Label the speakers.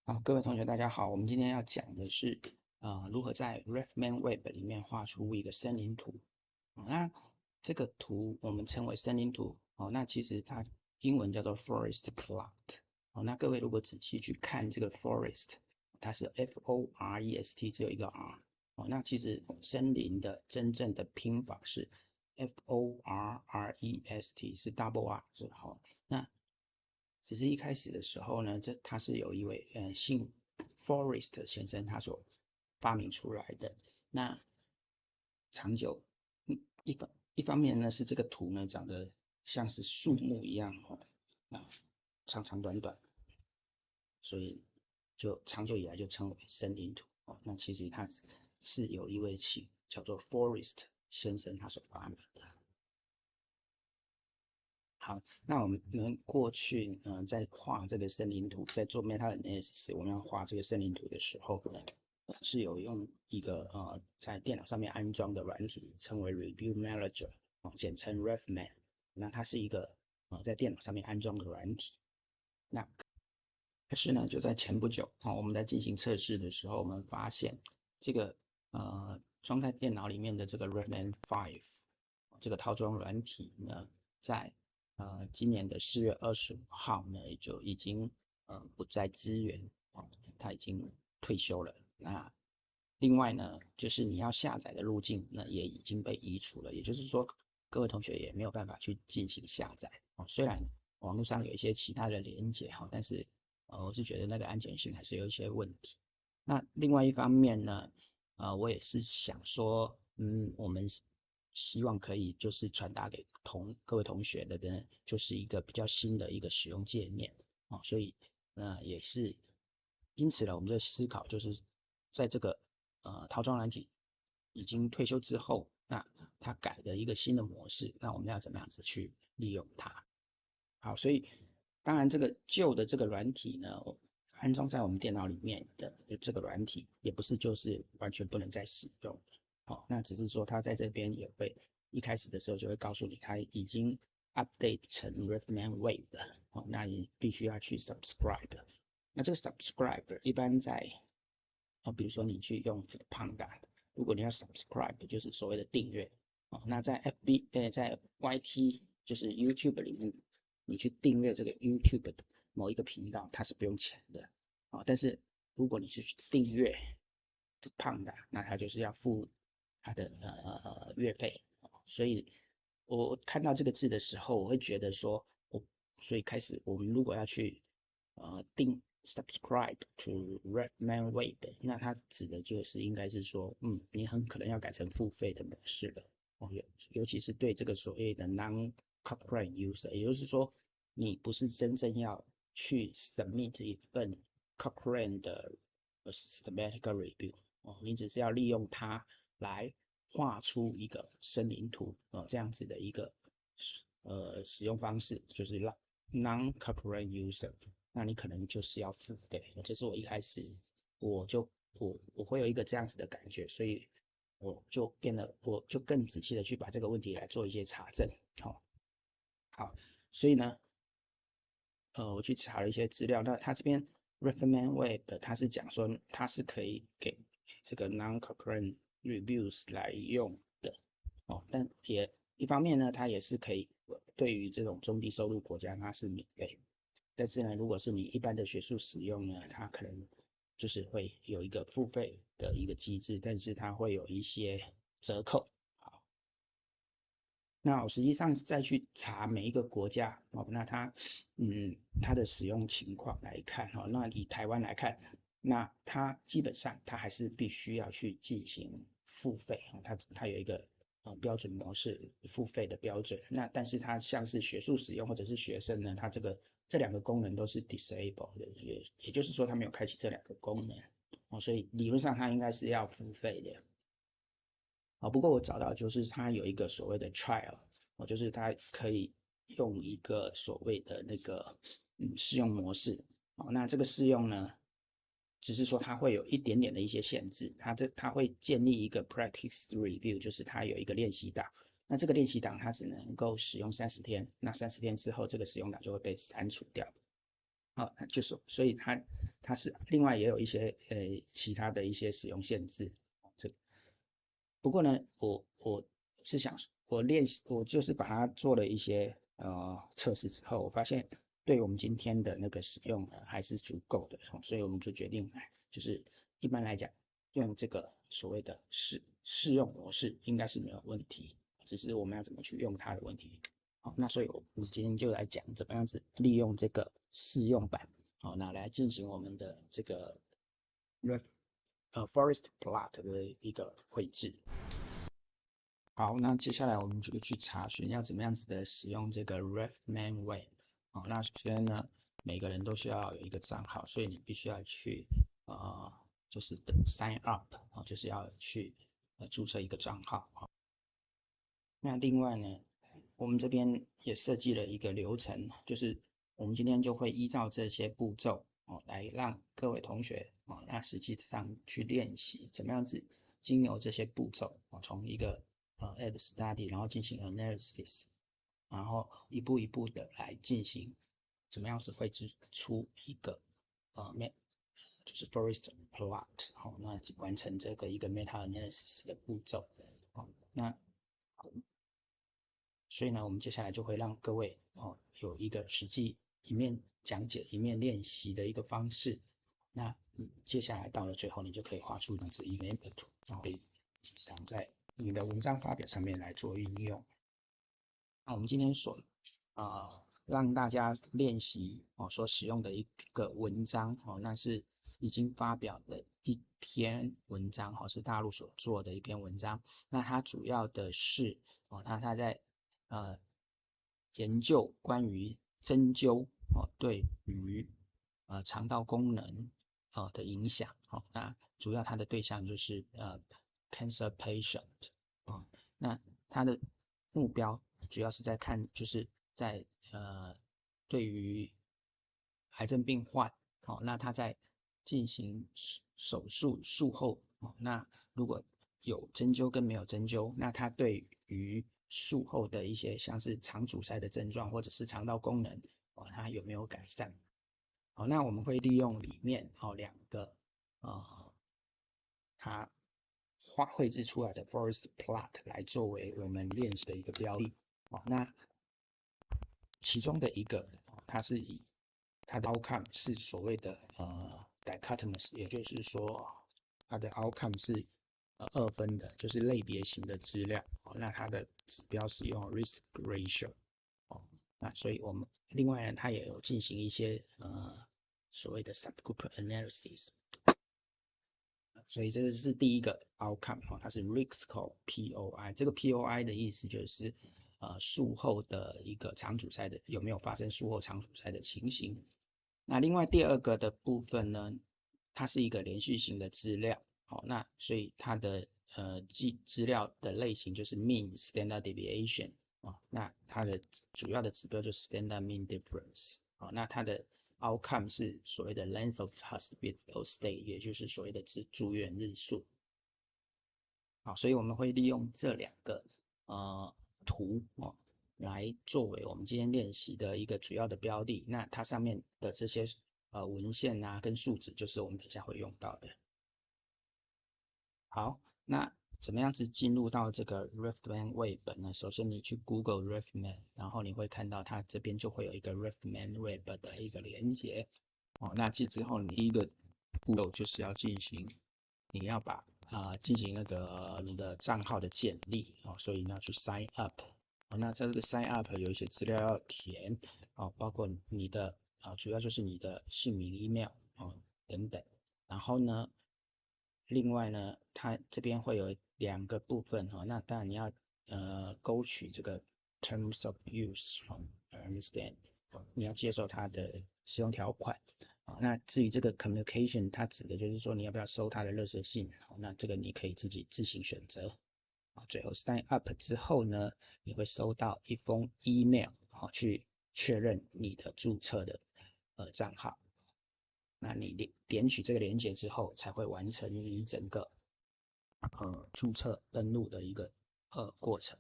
Speaker 1: 好，各位同学，大家好。我们今天要讲的是，如何在 RefMan Web 里面画出一个森林图。那这个图我们称为森林图。那其实它英文叫做 Forest Plot。那各位如果仔细去看这个 Forest，它是 Forest，只有一个 R。那其实森林的真正的拼法是 Forest，是 double R， 是好。那只是一开始的时候呢，他是有一位姓 Forest 先生他所发明出来的。那长久，一方面呢是这个图呢长得像是树木一样那长长短短，所以就长久以来就称为森林图那其实它是有一位叫做 Forest 先生他所发明的。好，那我们过去在画这个森林图，在做 Meta Analysis，我们要画这个森林图的时候呢，是有用一个在电脑上面安装的软体，称为 Review Manager，简称 RefMan。那它是一个在电脑上面安装的软体。那可是呢，就在前不久我们在进行测试的时候，我们发现这个装在电脑里面的这个 RefMan 5这个套装软体呢，在今年的4月25号呢，就已经不再支援它已经退休了。那另外呢，就是你要下载的路径呢，也已经被移除了，也就是说，各位同学也没有办法去进行下载虽然网络上有一些其他的连结但是我是觉得那个安全性还是有一些问题。那另外一方面呢，我也是想说，我们希望可以就是传达给各位同学的呢，就是一个比较新的一个使用界面所以也是因此呢，我们的思考就是在这个套装软体已经退休之后，那它改的一个新的模式，那我们要怎么样子去利用它？好，所以当然这个旧的这个软体呢，安装在我们电脑里面的这个软体，也不是就是完全不能再使用。那只是说它在这边也会一开始的时候就会告诉你，它已经 update 成 RefMan Web 了那你必须要去 subscribe。那这个 subscribe 一般在比如说你去用 Foodpanda，如果你要 subscribe 就是所谓的订阅那在 在 YT 就是 YouTube 里面，你去订阅这个 YouTube 的某一个频道，它是不用钱的但是如果你是去订阅 Foodpanda，那它就是要付它的月费所以我看到这个字的时候，我会觉得说，所以开始我们如果要去subscribe to RefMan Web，那它指的就是应该是说，你很可能要改成付费的模式了尤其是对这个所谓的 non-Cochrane user， 也就是说，你不是真正要去 submit 一份 Cochrane 的 systematic review 你只是要利用它来画出一个森林图这样子的一个使用方式，就是让 non-Cochrane user， 那你可能就是要付费。这是我一开始我会有一个这样子的感觉，所以我就更仔细的去把这个问题来做一些查证。好，所以呢，我去查了一些资料，那他这边 RefMan Web 它是讲说它是可以给这个 non-Cochrane reviews 来用的但也一方面呢，它也是可以对于这种中低收入国家它是免费，但是呢，如果是你一般的学术使用呢，它可能就是会有一个付费的一个机制，但是它会有一些折扣。那我实际上再去查每一个国家那它的使用情况来看那以台湾来看，那它基本上它还是必须要去进行付费它有一个标准模式付费的标准。那但是它像是学术使用或者是学生呢，它这两个功能都是 disable 的，也就是说它没有开启这两个功能所以理论上它应该是要付费的。不过我找到就是它有一个所谓的 trial，就是它可以用一个所谓的那个试用模式那这个试用呢，只是说它会有一点点的一些限制，它会建立一个 practice review， 就是它有一个练习档，那这个练习档它只能够使用30天，那30天之后这个使用档就会被删除掉就是所以它是另外也有一些其他的一些使用限制。不过呢，我是想我就是把它做了一些测试之后，我发现对我们今天的那个使用呢还是足够的，所以我们就决定就是一般来讲用这个所谓的试用模式应该是没有问题，只是我们要怎么去用它的问题。好，那所以我们今天就来讲怎么样子利用这个试用版，好，那来进行我们的这个forest plot 的一个绘制。好，那接下来我们就去查询要怎么样子的使用这个 RefMan Web。好，那首先呢，每个人都需要有一个账号，所以你必须要去就是 sign up 就是要去注册一个账号。那另外呢，我们这边也设计了一个流程，就是我们今天就会依照这些步骤来让各位同学那实际上去练习怎么样子经由这些步骤从一个add study， 然后进行 analysis， 然后一步一步的来进行怎么样子绘制出一个就是 forest plot， 那完成这个一个 meta analysis 的步骤。那所以呢，我们接下来就会让各位有一个实际一面讲解一面练习的一个方式。那接下来到了最后，你就可以画出这样子一个 map 图，然后可以想在你的文章发表上面来做运用。那我们今天让大家练习所使用的一个文章那是已经发表的一篇文章是大陆所做的一篇文章。那它主要的是它在研究关于针灸对于肠道功能的影响。那主要它的对象就是cancer patient。那它的目标主要是在看，就是在对于癌症病患那他在进行手术术后那如果有针灸跟没有针灸，那他对于术后的一些像是肠阻塞的症状或者是肠道功能它有没有改善。好，那我们会利用里面两个它绘制出来的 forest plot 来作为我们练习的一个标的。那其中的一个它是以它的 outcome 是所谓的dichotomous， 也就是说它的 outcome 是二分的，就是类别型的资料。那它的指标是用 risk ratio。那所以我们另外呢，它也有进行一些所谓的 subgroup analysis。所以这个是第一个 outcome 它是 risk score POI。这个 POI 的意思就是术后的一个肠阻塞的有没有发生术后肠阻塞的情形。那另外第二个的部分呢，它是一个连续型的资料。那所以它的资料的类型就是 mean standard deviation。那它的主要的指标就是 standard mean difference。那它的 outcome 是所谓的 length of hospital stay， 也就是所谓的住院日数。好，所以我们会利用这两个图来作为我们今天练习的一个主要的标的。那它上面的这些文献跟数值就是我们等一下会用到的。好，那怎么样子进入到这个 RefMan Web 呢？首先你去 Google RefMan， 然后你会看到它这边就会有一个 RefMan Web 的一个连接。那之后你第一个步骤就是要你要把进行那个你的账号的建立所以你要去 sign up。那这个 sign up 有一些资料要填包括你的主要就是你的姓名、email 等等。然后呢，另外呢，它这边会有两个部分那当然你要勾取这个 terms of use understand， 你要接受它的使用条款。那至于这个 communication， 它指的就是说你要不要收它的垃圾信，那这个你可以自己自行选择。最后 sign up 之后呢，你会收到一封 email 去确认你的注册的账号。那你点取这个连结之后，才会完成你整个注册登录的一个过程。